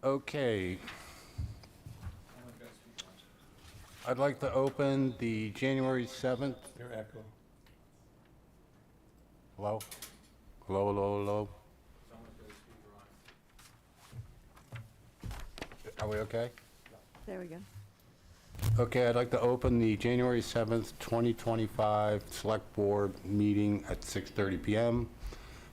Okay. I'd like to open the January 7th. Your echo. Hello? Hello, hello, hello? Are we okay? There we go. Okay, I'd like to open the January 7th, 2025 Select Board meeting at 6:30 PM.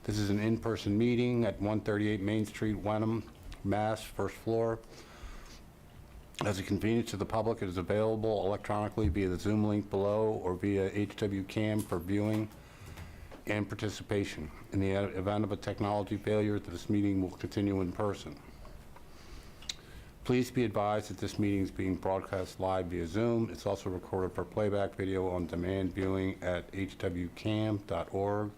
This is an in-person meeting at 138 Main Street, Wenham, Mass., first floor. As a convenience to the public, it is available electronically via the Zoom link below or via HW Cam for viewing and participation. In the event of a technology failure, this meeting will continue in person. Please be advised that this meeting is being broadcast live via Zoom. It's also recorded for playback video on demand viewing at hwcam.org.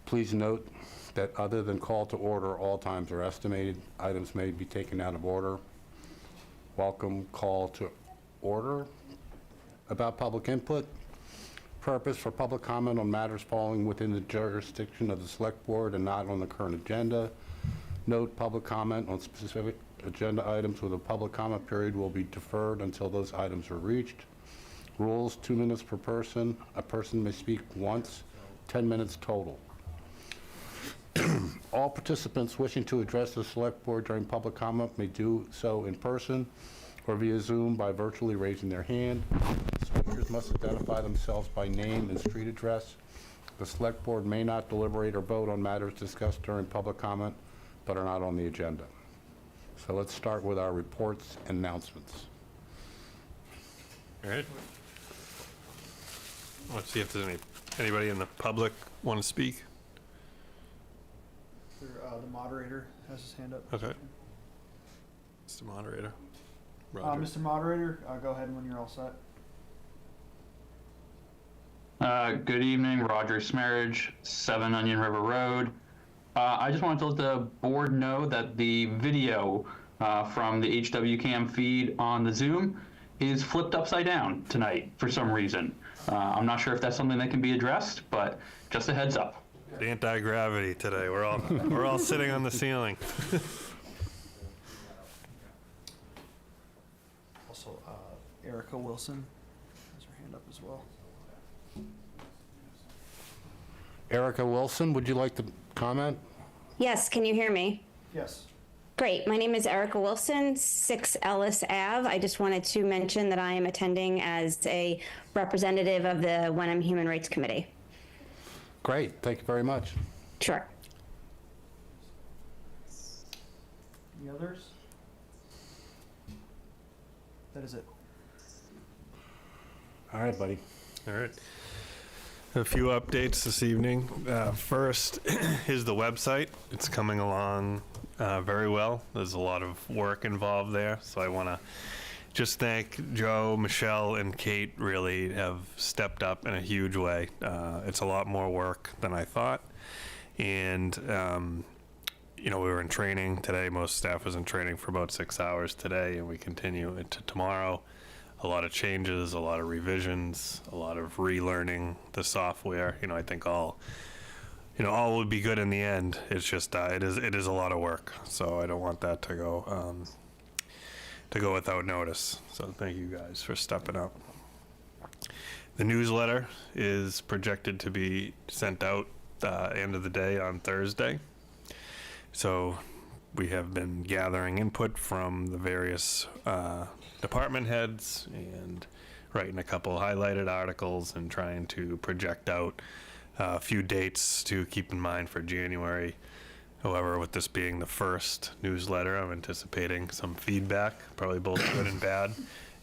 Please note that other than call to order, all times are estimated. Items may be taken out of order. Welcome call to order. About public input. Purpose for public comment on matters falling within the jurisdiction of the Select Board and not on the current agenda. Note public comment on specific agenda items with a public comment period will be deferred until those items are reached. Rules, 2 minutes per person. A person may speak once, 10 minutes total. All participants wishing to address the Select Board during public comment may do so in person or via Zoom by virtually raising their hand. Speakers must identify themselves by name and street address. The Select Board may not deliberate or vote on matters discussed during public comment but are not on the agenda. So let's start with our reports and announcements. All right. Let's see if there's anybody in the public want to speak. The moderator has his hand up. Okay. Mr. Moderator. Roger. Mr. Moderator, go ahead when you're all set. Good evening, Roger Smarridge, 7 Onion River Road. I just wanted to let the board know that the video from the HW Cam feed on the Zoom is flipped upside down tonight for some reason. I'm not sure if that's something that can be addressed, but just a heads up. Anti-gravity today. We're all sitting on the ceiling. Also, Erica Wilson has her hand up as well. Erica Wilson, would you like to comment? Yes, can you hear me? Yes. Great. My name is Erica Wilson, 6 Ellis Ave. I just wanted to mention that I am attending as a representative of the Wenham Human Rights Committee. Great, thank you very much. Sure. Any others? That is it. All right, buddy. All right. A few updates this evening. First is the website. It's coming along very well. There's a lot of work involved there, so I want to just thank Joe, Michelle, and Kate really have stepped up in a huge way. It's a lot more work than I thought. And, we were in training today. Most staff was in training for about 6 hours today, and we continue into tomorrow. A lot of changes, a lot of revisions, a lot of relearning the software. I think all would be good in the end. It's just, it is a lot of work. So I don't want that to go without notice. So thank you guys for stepping up. The newsletter is projected to be sent out end of the day on Thursday. So we have been gathering input from the various department heads and writing a couple highlighted articles and trying to project out a few dates to keep in mind for January. However, with this being the first newsletter, I'm anticipating some feedback, probably both good and bad.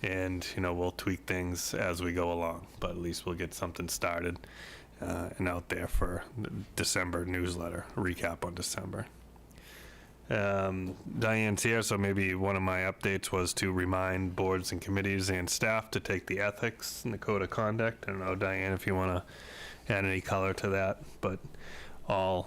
And, we'll tweak things as we go along, but at least we'll get something started and out there for the December newsletter, recap on December. Diane's here, so maybe one of my updates was to remind boards and committees and staff to take the ethics and the code of conduct. I don't know, Diane, if you want to add any color to that, but all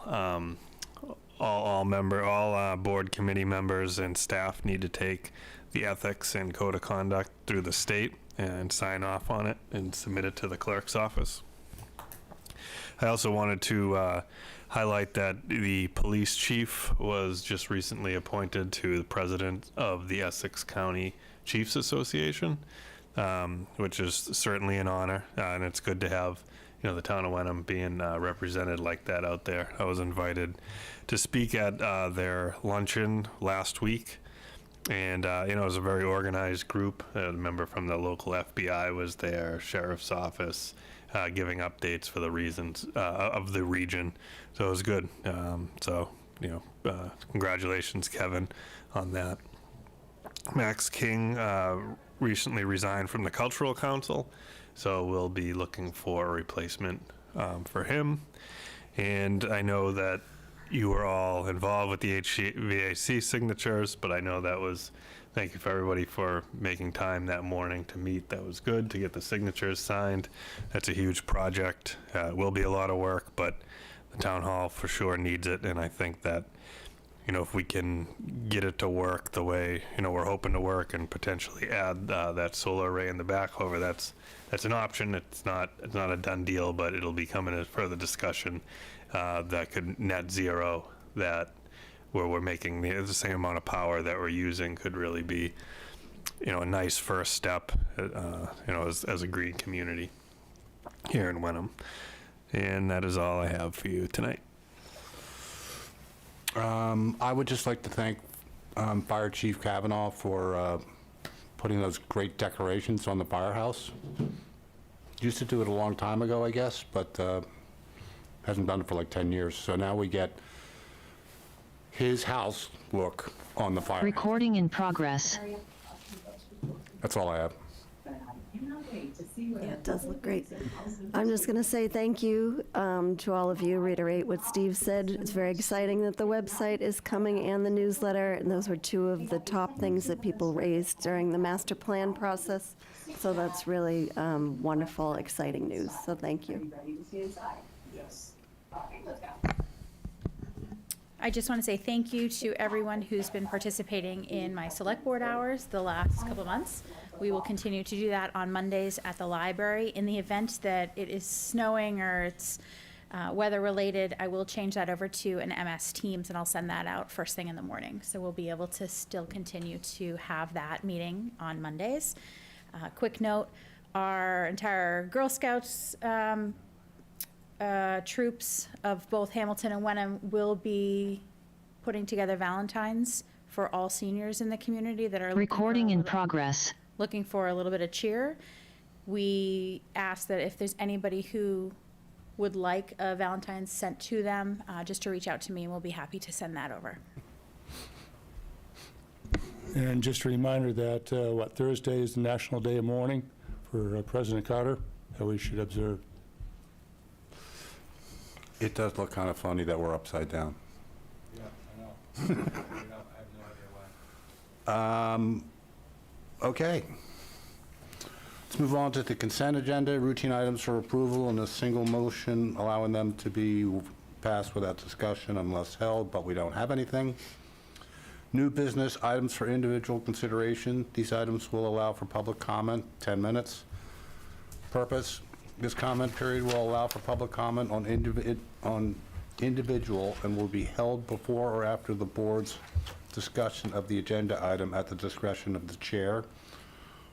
board committee members and staff need to take the ethics and code of conduct through the state and sign off on it and submit it to the clerk's office. I also wanted to highlight that the police chief was just recently appointed to the president of the Essex County Chiefs Association, which is certainly an honor, and it's good to have the town of Wenham being represented like that out there. I was invited to speak at their luncheon last week, and it was a very organized group. A member from the local FBI was there, sheriff's office, giving updates for the reasons of the region. So it was good. Congratulations, Kevin, on that. Max King recently resigned from the Cultural Council, so we'll be looking for a replacement for him. And I know that you were all involved with the HVAC signatures, but I know that was, thank you for everybody for making time that morning to meet. That was good to get the signatures signed. That's a huge project. It will be a lot of work, but the town hall for sure needs it. And I think that, if we can get it to work the way, we're hoping to work and potentially add that solar array in the back. However, that's an option. It's not a done deal, but it'll be coming as further discussion that could net zero that where we're making the same amount of power that we're using could really be, a nice first step, as a green community here in Wenham. And that is all I have for you tonight. I would just like to thank Fire Chief Kavanaugh for putting those great decorations on the firehouse. Used to do it a long time ago, I guess, but hasn't done it for like 10 years. So now we get his house look on the firehouse. Recording in progress. That's all I have. Yeah, it does look great. I'm just going to say thank you to all of you, reiterate what Steve said. It's very exciting that the website is coming and the newsletter, and those were two of the top things that people raised during the master plan process. So that's really wonderful, exciting news. So thank you. I just want to say thank you to everyone who's been participating in my select board hours the last couple of months. We will continue to do that on Mondays at the library. In the event that it is snowing or it's weather related, I will change that over to an MS Teams and I'll send that out first thing in the morning. So we'll be able to still continue to have that meeting on Mondays. Quick note, our entire Girl Scouts troops of both Hamilton and Wenham will be putting together Valentines for all seniors in the community that are Recording in progress. looking for a little bit of cheer. We ask that if there's anybody who would like a Valentine's sent to them, just to reach out to me and we'll be happy to send that over. And just a reminder that Thursday is the National Day of Mourning for President Carter that we should observe. It does look kind of funny that we're upside down. Yeah, I know. I have no idea why. Okay. Let's move on to the consent agenda, routine items for approval in a single motion, allowing them to be passed without discussion unless held, but we don't have anything. New business items for individual consideration. These items will allow for public comment, 10 minutes. Purpose, this comment period will allow for public comment on individual and will be held before or after the board's discussion of the agenda item at the discretion of the chair.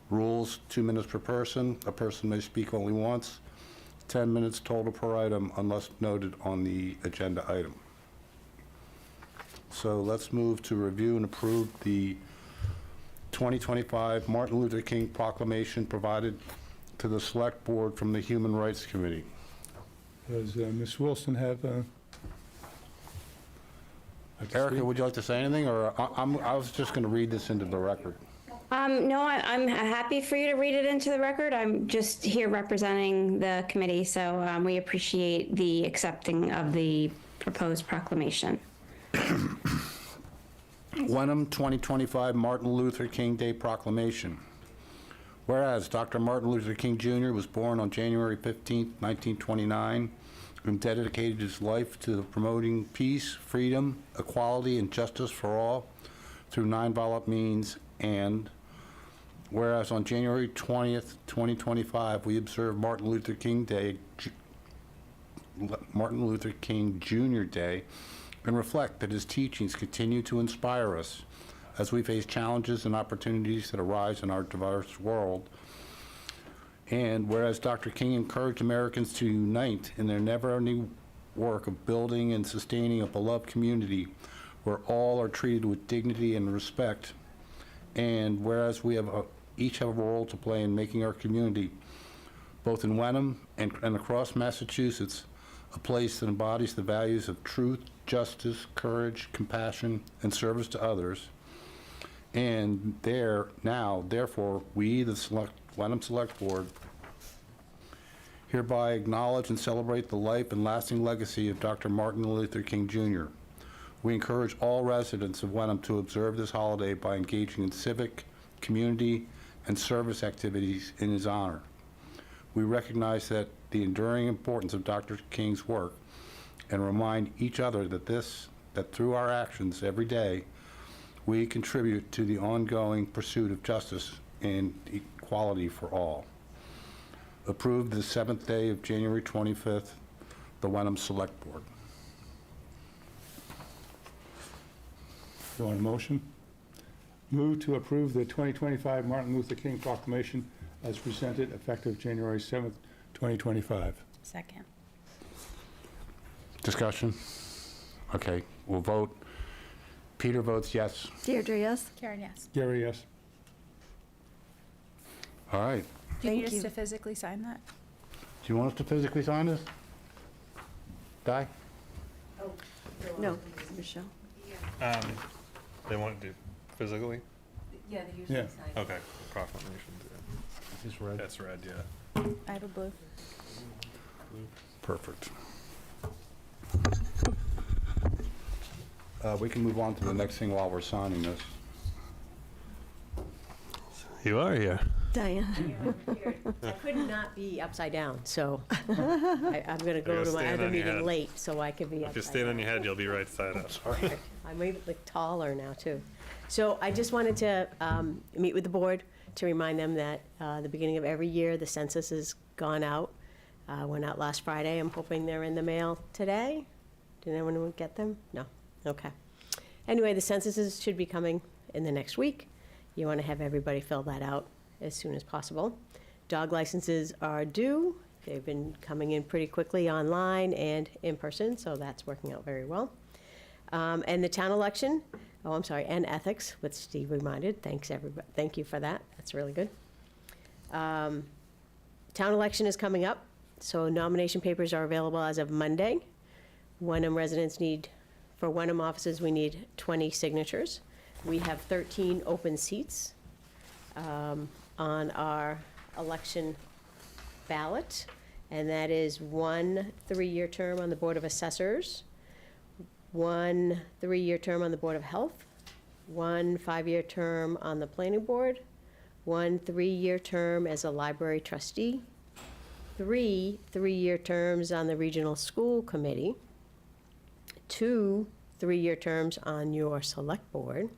Rules, 2 minutes per person. A person may speak only once. 10 minutes total per item unless noted on the agenda item. So let's move to review and approve the 2025 Martin Luther King proclamation provided to the Select Board from the Human Rights Committee. Does Ms. Wilson have... Erica, would you like to say anything, or I was just going to read this into the record? No, I'm happy for you to read it into the record. I'm just here representing the committee, so we appreciate the accepting of the proposed proclamation. Wenham 2025 Martin Luther King Day Proclamation. Whereas Dr. Martin Luther King Jr. was born on January 15, 1929, and dedicated his life to promoting peace, freedom, equality, and justice for all through nonviolent means. And whereas on January 20th, 2025, we observe Martin Luther King Day, Martin Luther King Jr. Day and reflect that his teachings continue to inspire us as we face challenges and opportunities that arise in our diverse world. And whereas Dr. King encouraged Americans to unite in their never-ending work of building and sustaining a beloved community where all are treated with dignity and respect, and whereas we each have a role to play in making our community, both in Wenham and across Massachusetts, a place that embodies the values of truth, justice, courage, compassion, and service to others. And therefore, we, the Wenham Select Board, hereby acknowledge and celebrate the life and lasting legacy of Dr. Martin Luther King Jr. We encourage all residents of Wenham to observe this holiday by engaging in civic, community, and service activities in his honor. We recognize that the enduring importance of Dr. King's work and remind each other that through our actions every day, we contribute to the ongoing pursuit of justice and equality for all. Approved the 7th day of January 25th, the Wenham Select Board. You want a motion? Move to approve the 2025 Martin Luther King Proclamation as presented, effective January 7th, 2025. Second. Discussion? Okay, we'll vote. Peter votes yes. Deirdre, yes? Karen, yes. Gary, yes. All right. Do you need Thank us you. to physically sign that? Do you want us to physically sign this? Di? No, Michelle. They want to do physically? Yeah, they usually Yeah. sign. Okay, proclamation. Is this red? That's red, yeah. I have a blue. Perfect. We can move on to the next thing while we're signing this. You are here. Diane. I could not be upside down, so I'm going to go gotta to my stand other on your meeting head. late so I can be If you upside stand down. on your head, you'll be right side up. I may look taller now, too. So I just wanted to meet with the board to remind them that the beginning of every year, the census has gone out. Went out last Friday. I'm hoping they're in the mail today. Did anyone get them? No? Okay. Anyway, the censuses should be coming in the next week. You want to have everybody fill that out as soon as possible. Dog licenses are due. They've been coming in pretty quickly online and in person, so that's working out very well. And the town election, and ethics, which Steve reminded. Thanks, everybody. Thank you for that. That's really good. Town election is coming up, so nomination papers are available as of Monday. Wenham residents for Wenham offices, we need 20 signatures. We have 13 open seats on our election ballot, and that is 1 3-year term on the Board of Assessors, 1 3-year term on the Board of Health, 1 5-year term on the Planning Board, 1 3-year term as a library trustee, 3 3-year terms on the Regional School Committee, 2 3-year terms on your Select Board,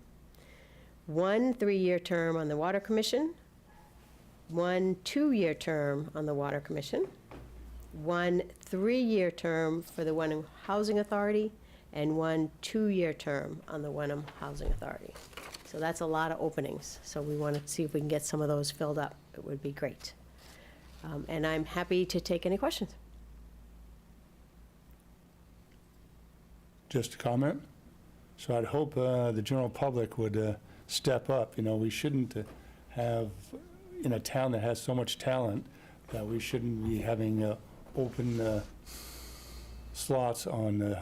1 3-year term on the Water Commission, 1 2-year term on the Water Commission, 1 3-year term for the Wenham Housing Authority, and 1 2-year term on the Wenham Housing Authority. So that's a lot of openings. So we want to see if we can get some of those filled up. It would be great. And I'm happy to take any questions. Just a comment. So I'd hope the general public would step up. You know, we shouldn't have, in a town that has so much talent, that we shouldn't be having open slots on the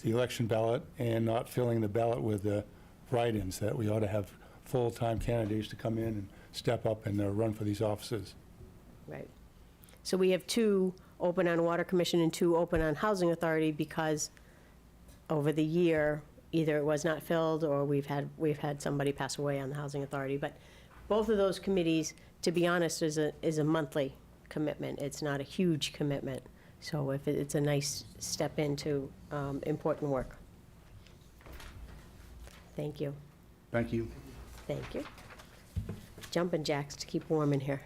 election ballot and not filling the ballot with write-ins, that we ought to have full-time candidates to come in and step up and run for these offices. Right. So we have 2 open on Water Commission and 2 open on Housing Authority because over the year, either it was not filled or we've had somebody pass away on the Housing Authority. But both of those committees, to be honest, is a monthly commitment. It's not a huge commitment. So if it's a nice step into important work. Thank you. Thank you. Thank you. Jumping jacks to keep warm in here.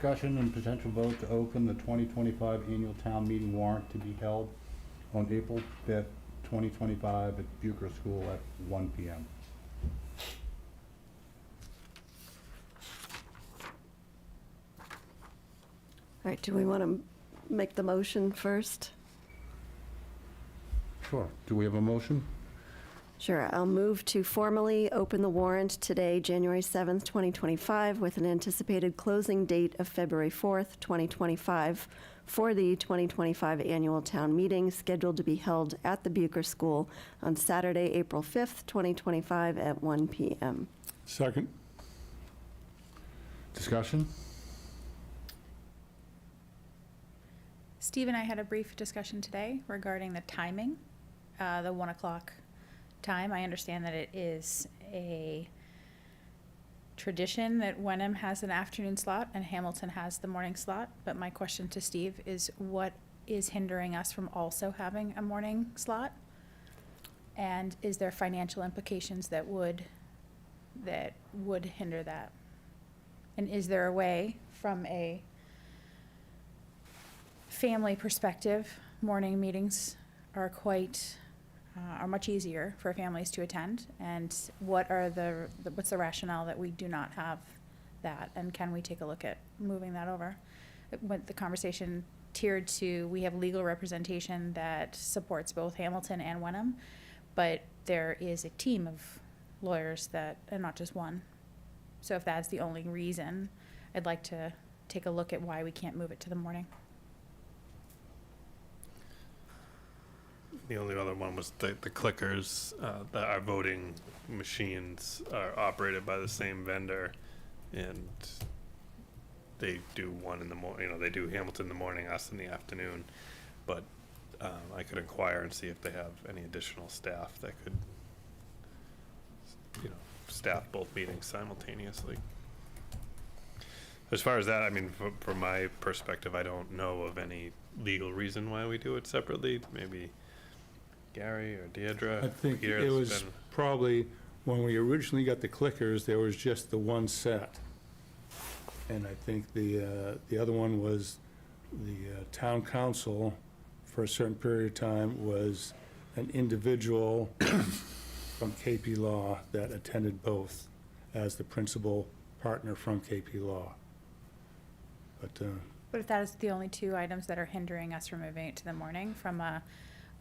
Discussion and potential vote to open the 2025 annual town meeting warrant to be held on April 5th, 2025 at Bucher School at 1 p.m. All right, do we want to make the motion first? Sure. Do we have a motion? Sure, I'll move to formally open the warrant today, January 7th, 2025, with an anticipated closing date of February 4th, 2025, for the 2025 annual town meeting scheduled to be held at the Bucher School on Saturday, April 5th, 2025 at 1 p.m. Second. Discussion? Steve and I had a brief discussion today regarding the timing, the 1 o'clock time. I understand that it is a tradition that Wenham has an afternoon slot and Hamilton has the morning slot, but my question to Steve is what is hindering us from also having a morning slot? And is there financial implications that would hinder that? And is there a way from a family perspective, morning meetings are much easier for families to attend, and what's the rationale that we do not have that, and can we take a look at moving that over? When the conversation tiered to, we have legal representation that supports both Hamilton and Wenham, but there is a team of lawyers and not just one. So if that's the only reason, I'd like to take a look at why we can't move it to the morning. The only other one was the clickers. That our voting machines are operated by the same vendor, and they do one in the morning. They do Hamilton in the morning, us in the afternoon. But I could inquire and see if they have any additional staff that could, staff both meetings simultaneously. As far as that, I mean, from my perspective, I don't know of any legal reason why we do it separately. Maybe Gary or Deirdre. I think Peter, it it's was been- probably, when we originally got the clickers, there was just the one set. And I think the other one was the town council, for a certain period of time, was an individual from KP Law that attended both as the principal partner from KP Law. But if that is the only two items that are hindering us from moving it to the morning, from a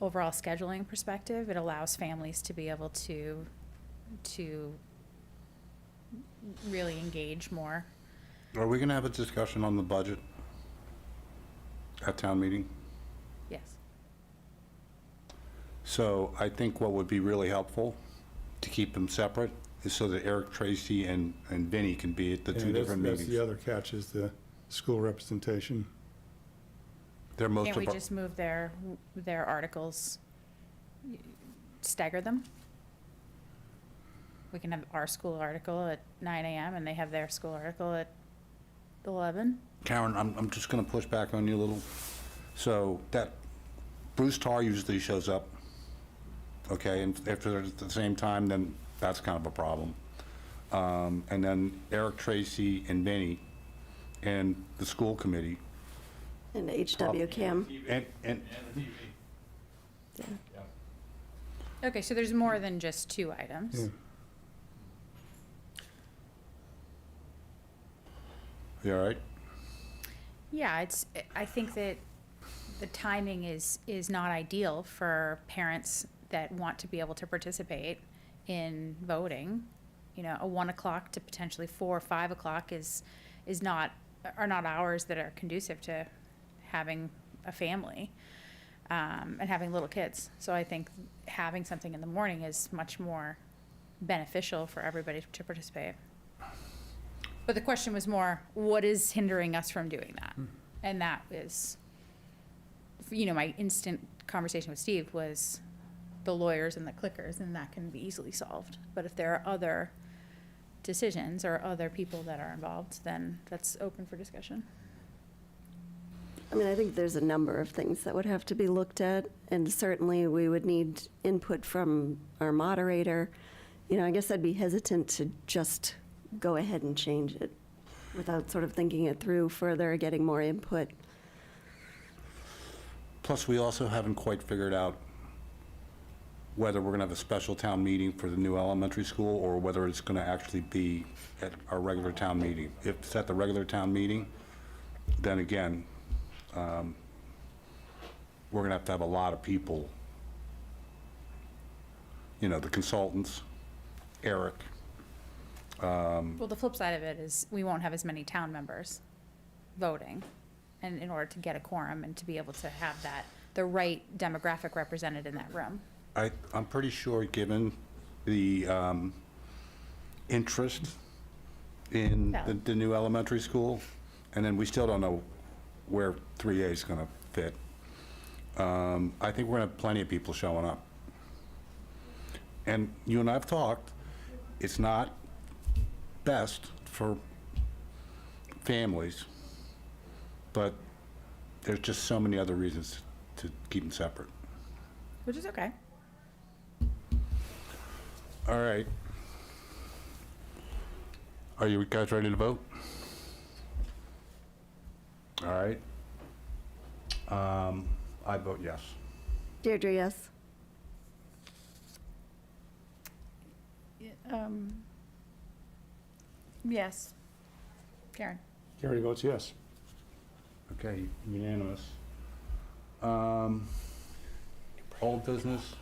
overall scheduling perspective, it allows families to be able to really engage more. Are we going to have a discussion on the budget at town meeting? Yes. So I think what would be really helpful to keep them separate is so that Eric Tracy and Vinnie can be at the two different That's meetings. the other catch, is the school representation. They're most Can't we of our- just move their articles, stagger them? We can have our school article at 9 a.m. and they have their school article at 11. Karen, I'm just going to push back on you a little. So that Bruce Tarr usually shows up, okay, and if they're at the same time, then that's kind of a problem. And then Eric Tracy and Vinnie and the school committee. And HW Cam. And Okay, so there's more than just two items. Yeah. you all right? Yeah, I think that the timing is not ideal for parents that want to be able to participate in voting. A 1 o'clock to potentially 4 or 5 o'clock are not hours that are conducive to having a family and having little kids. So I think having something in the morning is much more beneficial for everybody to participate. But the question was more, what is hindering us from doing that? And that is, my instant conversation with Steve was the lawyers and the clickers, and that can be easily solved. But if there are other decisions or other people that are involved, then that's open for discussion. I mean, I think there's a number of things that would have to be looked at, and certainly we would need input from our moderator. I guess I'd be hesitant to just go ahead and change it. without sort of thinking it through further, getting more input. Plus, we also haven't quite figured out whether we're going to have a special town meeting for the new elementary school or whether it's going to actually be at our regular town meeting. If it's at the regular town meeting, then again, we're going to have a lot of people, you know, the consultants, Eric. Well, the flip side of it is we won't have as many town members voting. And in order to get a quorum and to be able to have that, the right demographic represented in that room. I'm pretty sure, given the interest in the new elementary school, and then we still don't know where 3A is going to fit, I think we're going to have plenty of people showing up. And you and I have talked, it's not best for families, but there's just so many other reasons to keep them separate. Which is okay. All right. Are you guys ready to vote? All right. I vote yes. Deirdre, yes? Yes. Karen? Gary votes yes. Okay, unanimous. Old business?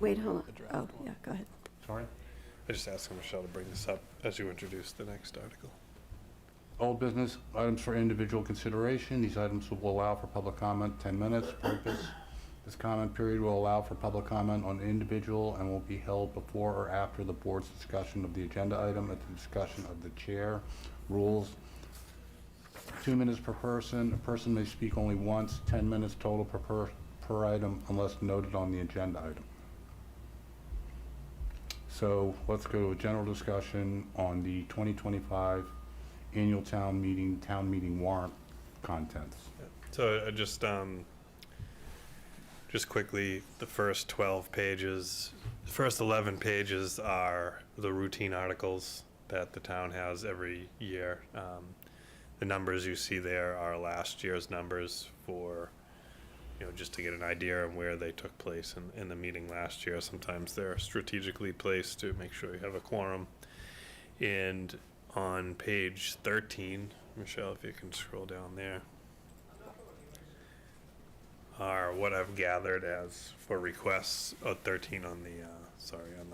Wait, hold on. Oh, yeah, go ahead. Sorry? I just asked Michelle to bring this up as you introduce the next article. Old business, items for individual consideration. These items will allow for public comment, 10 minutes. Purpose, this comment period will allow for public comment on individual and will be held before or after the board's discussion of the agenda item at the discussion of the chair. Rules, 2 minutes per person. A person may speak only once, 10 minutes total per item unless noted on the agenda item. So let's go to a general discussion on the 2025 annual town meeting warrant contents. So just quickly, the first 12 pages, the first 11 pages are the routine articles that the town has every year. The numbers you see there are last year's numbers for, you know, just to get an idea of where they took place in the meeting last year. Sometimes they're strategically placed to make sure you have a quorum. And on page 13, Michelle, if you can scroll down there, are what I've gathered as for requests. 13 on the, on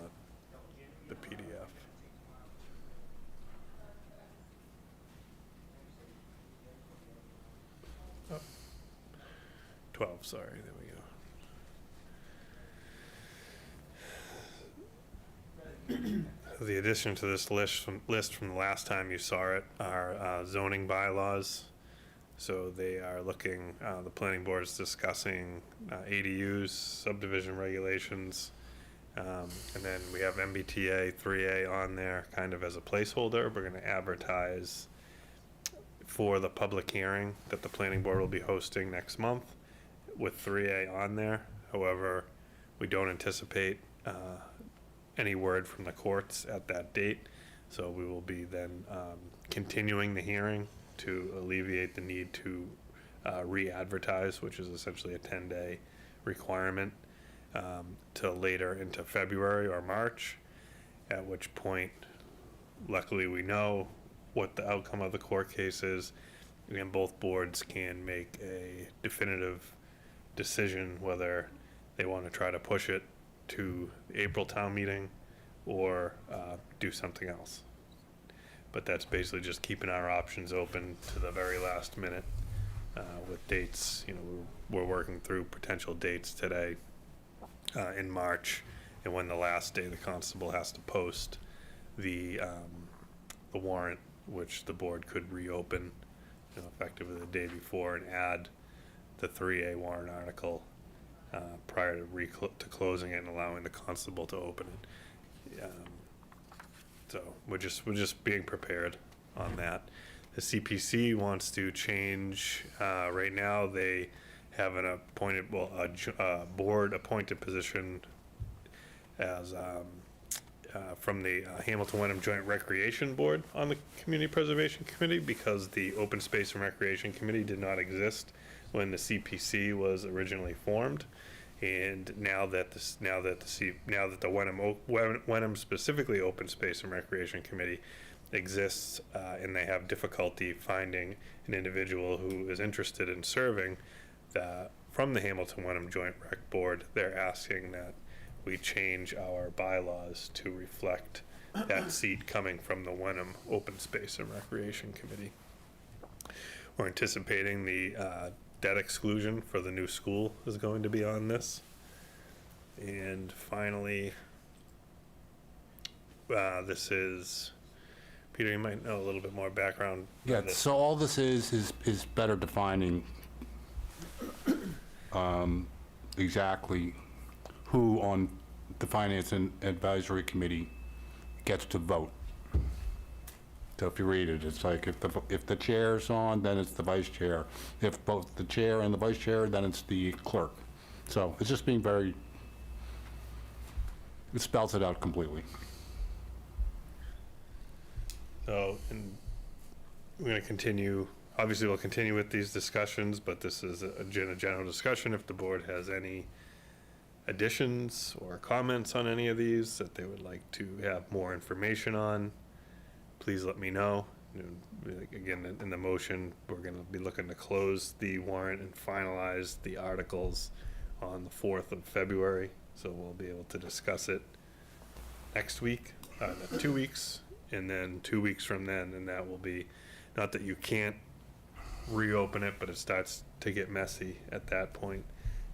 the PDF. Oh. 12, sorry, there we go. The addition to this list from the last time you saw it are zoning bylaws. So they are looking, the planning board is discussing ADUs, subdivision regulations, and then we have MBTA 3A on there kind of as a placeholder. We're going to advertise for the public hearing that the planning board will be hosting next month with 3A on there. However, we don't anticipate any word from the courts at that date. So we will be then continuing the hearing to alleviate the need to re-advertise, which is essentially a 10-day requirement, till later into February or March, at which point, luckily we know what the outcome of the court case is, and both boards can make a definitive decision whether they want to try to push it to the April town meeting or do something else. But that's basically just keeping our options open to the very last minute with dates. You know, we're working through potential dates today in March, and when the last day the constable has to post the warrant, which the board could reopen, you know, effectively the day before, and add the 3A warrant article prior to closing it and allowing the constable to open it. So we're just being prepared on that. The CPC wants to change. Right now, they have an appointed, a board appointed position as from the Hamilton Wenham Joint Recreation Board on the Community Preservation Committee, because the Open Space and Recreation Committee did not exist when the CPC was originally formed. And now that the Wenham specifically Open Space and Recreation Committee exists, and they have difficulty finding an individual who is interested in serving from the Hamilton Wenham Joint Rec Board, they're asking that we change our bylaws to reflect that seat coming from the Wenham Open Space and Recreation Committee. We're anticipating the debt exclusion for the new school is going to be on this. And finally, this is, Peter, you might know a little bit more background. Yeah, on this. so all this is better defining exactly who on the Finance and Advisory Committee gets to vote. So if you read it, it's like if the chair's on, then it's the vice chair. If both the chair and the vice chair, then it's the clerk. So it's just being very, it spells it out completely. So, and we're going to continue, obviously we'll continue with these discussions, but this is a general discussion. If the board has any additions or comments on any of these that they would like to have more information on, please let me know. Again, in the motion, we're going to be looking to close the warrant and finalize the articles on the 4th of February. So we'll be able to discuss it next week, 2 weeks, and then 2 weeks from then. And that will be, not that you can't reopen it, but it starts to get messy at that point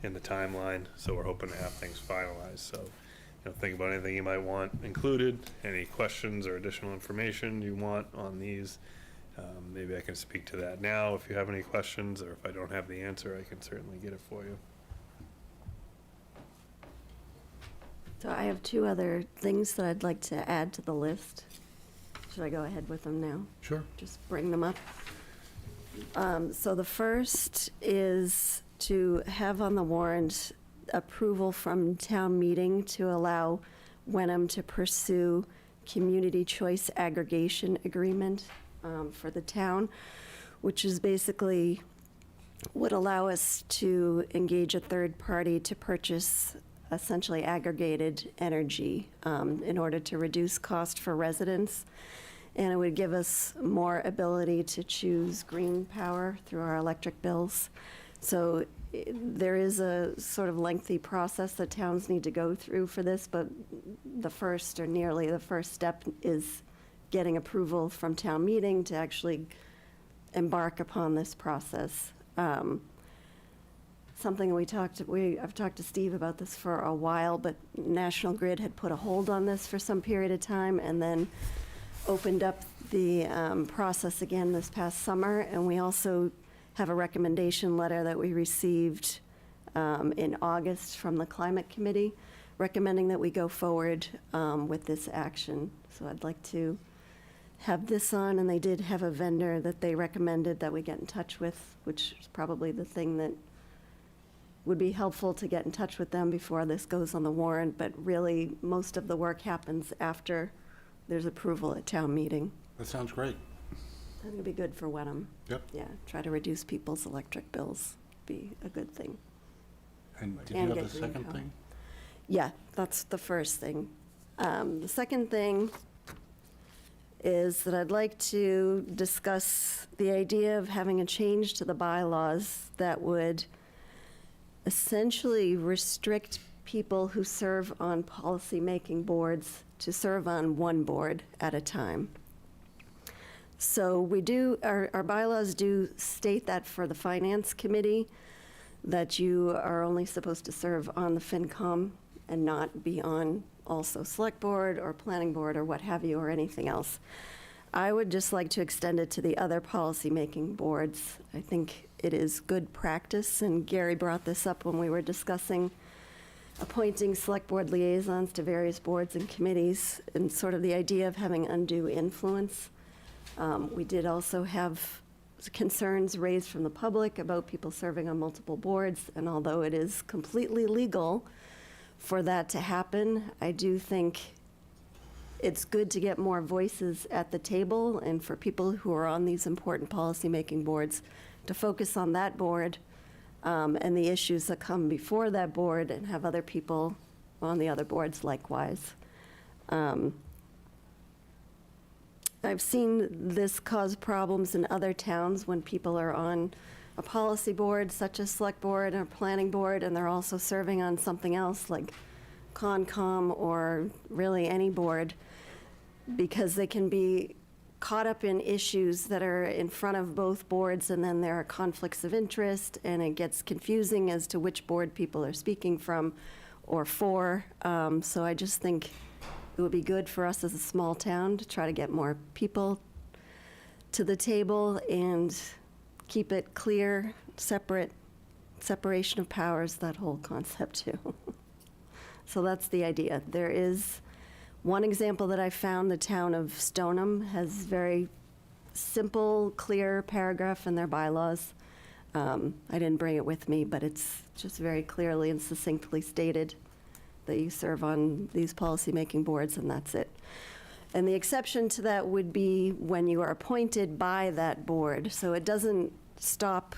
in the timeline. So we're hoping to have things finalized. So, think about anything you might want included, any questions or additional information you want on these. Maybe I can speak to that now if you have any questions, or if I don't have the answer, I can certainly get it for you. So I have two other things that I'd like to add to the list. Should I go ahead with them now? Sure. Just bring them up. So the first is to have on the warrant approval from town meeting to allow Wenham to pursue community choice aggregation agreement for the town, which is basically would allow us to engage a third party to purchase essentially aggregated energy in order to reduce cost for residents. And it would give us more ability to choose green power through our electric bills. So there is a sort of lengthy process that towns need to go through for this, but the first, or nearly the first step, is getting approval from town meeting to actually embark upon this process. Something I've talked to Steve about this for a while, but National Grid had put a hold on this for some period of time and then opened up the process again this past summer. And we also have a recommendation letter that we received in August from the Climate Committee recommending that we go forward with this action. So I'd like to have this on, and they did have a vendor that they recommended that we get in touch with, which is probably the thing that would be helpful to get in touch with them before this goes on the warrant, but really most of the work happens after there's approval at town meeting. That sounds great. I think it'd be good for Wenham. Yep. Yeah, try to reduce people's electric bills, be a good thing. And did And you get have the green second power. thing? Yeah, that's the first thing. The second thing is that I'd like to discuss the idea of having a change to the bylaws that would essentially restrict people who serve on policy-making boards to serve on one board at a time. So we do, our bylaws do state that for the Finance Committee, that you are only supposed to serve on the FinCom and not be on also Select Board or Planning Board or what have you, or anything else. I would just like to extend it to the other policy-making boards. I think it is good practice, and Gary brought this up when we were discussing appointing Select Board liaisons to various boards and committees, and sort of the idea of having undue influence. We did also have concerns raised from the public about people serving on multiple boards, and although it is completely legal for that to happen, I do think it's good to get more voices at the table and for people who are on these important policymaking boards to focus on that board and the issues that come before that board and have other people on the other boards likewise. I've seen this cause problems in other towns when people are on a policy board, such as select board or planning board, and they're also serving on something else like Concom or really any board, because they can be caught up in issues that are in front of both boards, and then there are conflicts of interest, and it gets confusing as to which board people are speaking from or for. So I just think it would be good for us as a small town to try to get more people to the table and keep it clear, separation of powers, that whole concept too. So that's the idea. There is one example that I found, the town of Stoneham has very simple, clear paragraph in their bylaws. I didn't bring it with me, but it's just very clearly and succinctly stated that you serve on these policymaking boards, and that's it. And the exception to that would be when you are appointed by that board. So it doesn't stop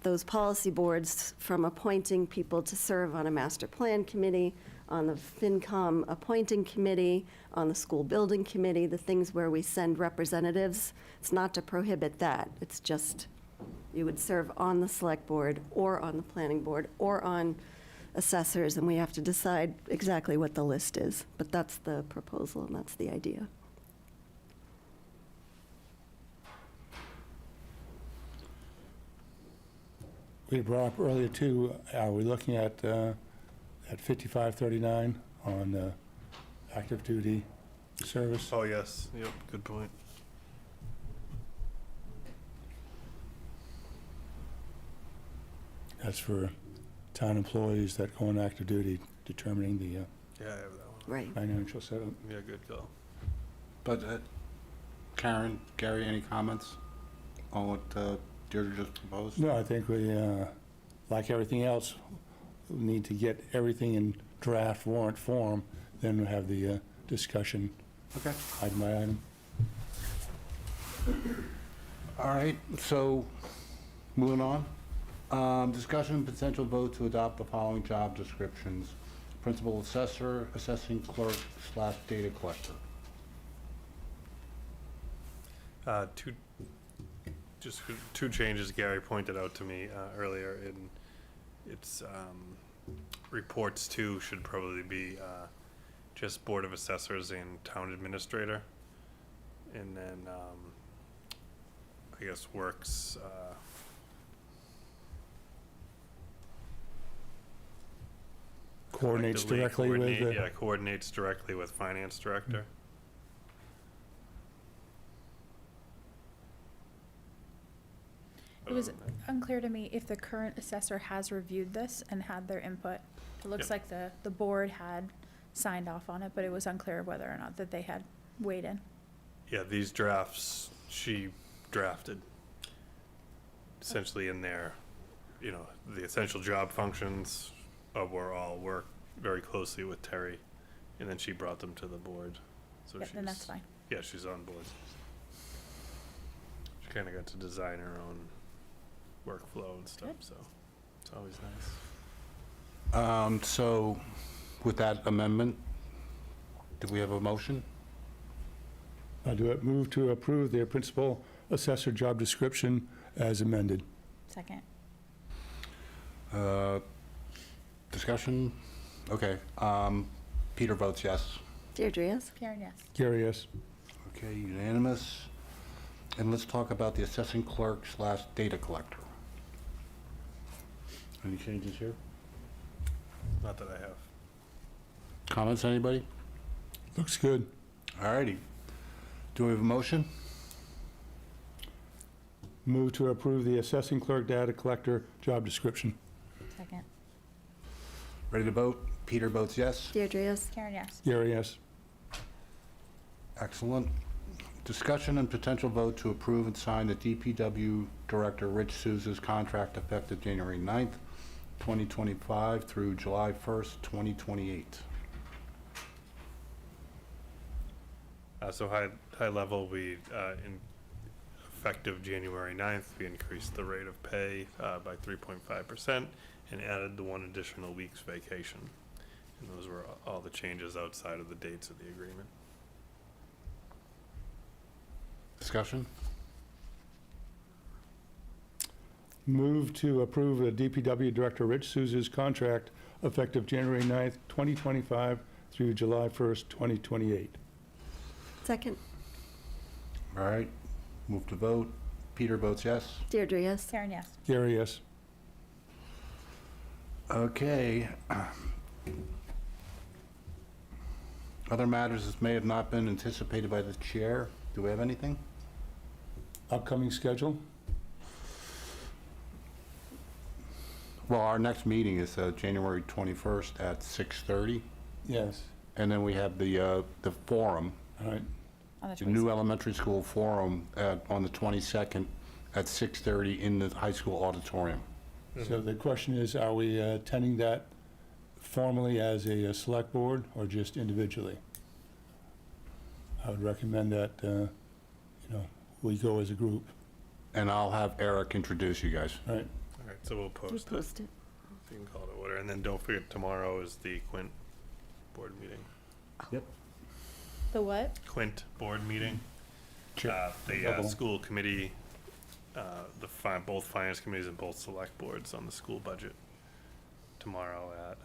those policy boards from appointing people to serve on a master plan committee, on the FinCom appointing committee, on the school building committee, the things where we send representatives. It's not to prohibit that. It's just you would serve on the select board or on the planning board or on assessors, and we have to decide exactly what the list is. But that's the proposal, and that's the idea. We brought up earlier too, are we looking at 5539 on active duty service? Oh, yes. Yep, good point. That's for town employees that go on active duty, determining the Yeah, I have that one. Right. financial setup. Yeah, good call. But Karen, Gary, any comments on what Deirdre just proposed? No, I think we, like everything else, we need to get everything in draft warrant form, then we'll have the discussion Okay. item by item. All right, so moving on. Discussion and potential vote to adopt the following job descriptions: principal assessor, assessing clerk / data collector. Two changes Gary pointed out to me earlier. In its reports too should probably be just Board of Assessors and Town Administrator, and then I guess works. Coordinates collectively directly with the... coordinates directly with Finance Director. It was unclear to me if the current assessor has reviewed this and had their input. It looks Yep. like the board had signed off on it, but it was unclear whether or not that they had weighed in. Yeah, these drafts she drafted essentially in there, the essential job functions were all work very closely with Terry, and then she brought them to the board. So Yep, then that's fine. Yeah, she's on board. She kind of got to design her own workflow and stuff, Good. so it's always nice. So with that amendment, do we have a motion? I do it, move to approve the principal assessor job description as amended. Second. Discussion? Okay. Peter votes yes. Deirdre, yes? Karen, yes. Gary, yes. Okay, unanimous. And let's talk about the assessing clerk / data collector. Any changes here? Not that I have. Comments, anybody? Looks good. All righty. Do we have a motion? Move to approve the assessing clerk data collector job description. Second. Ready to vote? Peter votes yes. Deirdre, yes? Karen, yes. Gary, yes. Excellent. Discussion and potential vote to approve and sign the DPW Director Rich Souza's contract effective January 9th, 2025 through July 1st, 2028. So high level, effective January 9th, we increased the rate of pay by 3.5% and added the 1 additional week's vacation. And those were all the changes outside of the dates of the agreement. Discussion? Move to approve DPW Director Rich Souza's contract effective January 9th, 2025 through July 1st, 2028. Second. All right, move to vote. Peter votes yes. Deirdre, yes. Karen, yes. Gary, yes. Okay. Other matters that may have not been anticipated by the chair. Do we have anything? Upcoming schedule? Well, our next meeting is January 21st at 6:30, Yes. and then we have the forum, All right. On the the new 22nd. elementary school forum on the 22nd at 6:30 in the high school auditorium. So the question is, are we attending that formally as a select board or just individually? I would recommend that, we go as a group. And I'll have Eric introduce you guys. All right. All right, so we'll post it. Post it. You can call it order. And then don't forget, tomorrow is the Quint board meeting. Yep. The what? Quint board meeting. Sure. The Double. school committee, both finance committees and both select boards on the school budget tomorrow at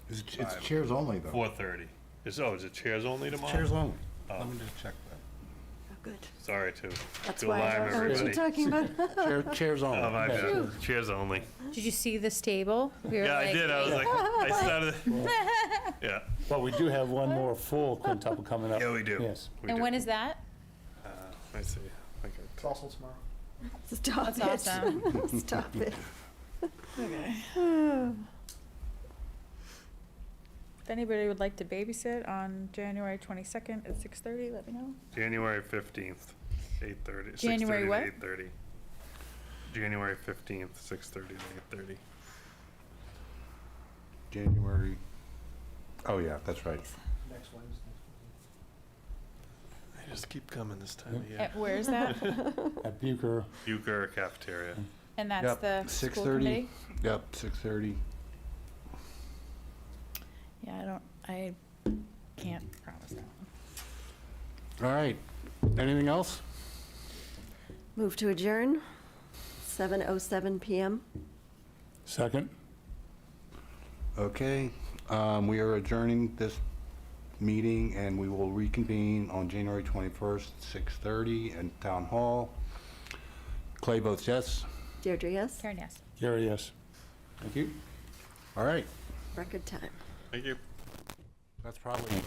It's chairs only, though. 4:30. Is it chairs only tomorrow? Chairs only. Oh. Let me just check that. Oh, good. Sorry to That's to why I alarm don't know what you're everybody. talking about. Chairs only. Oh, my bad. Chairs only. Did you see this table? We were Yeah, I like- did. I was like, I started. Yeah. Well, we do have one more full quintuple coming up. Yeah, we do. Yes. We And do. when is that? I see. Okay. It's also tomorrow. Stop That's it. awesome. Stop it. If anybody would like to babysit on January 22nd at 6:30, let me know. January 15th, 8:30. January 6:30 what? to 8:30. January 15th, 6:30 to 8:30. January, oh yeah, that's right. Next Wednesday. I just keep coming this time of year. Where is that? At Bucher, Euchre cafeteria. And that's Yep, the school 6:30. committee? Yep, 6:30. Yeah, I can't promise that one. All right. Anything else? Move to adjourn, 7:07 PM. second. Okay. We are adjourning this meeting, and we will reconvene on January 21st, 6:30 in Town Hall. Clay votes yes. Deirdre, yes. Karen, yes. Gary, yes. Thank you. All right. Record time. Thank you. That's probably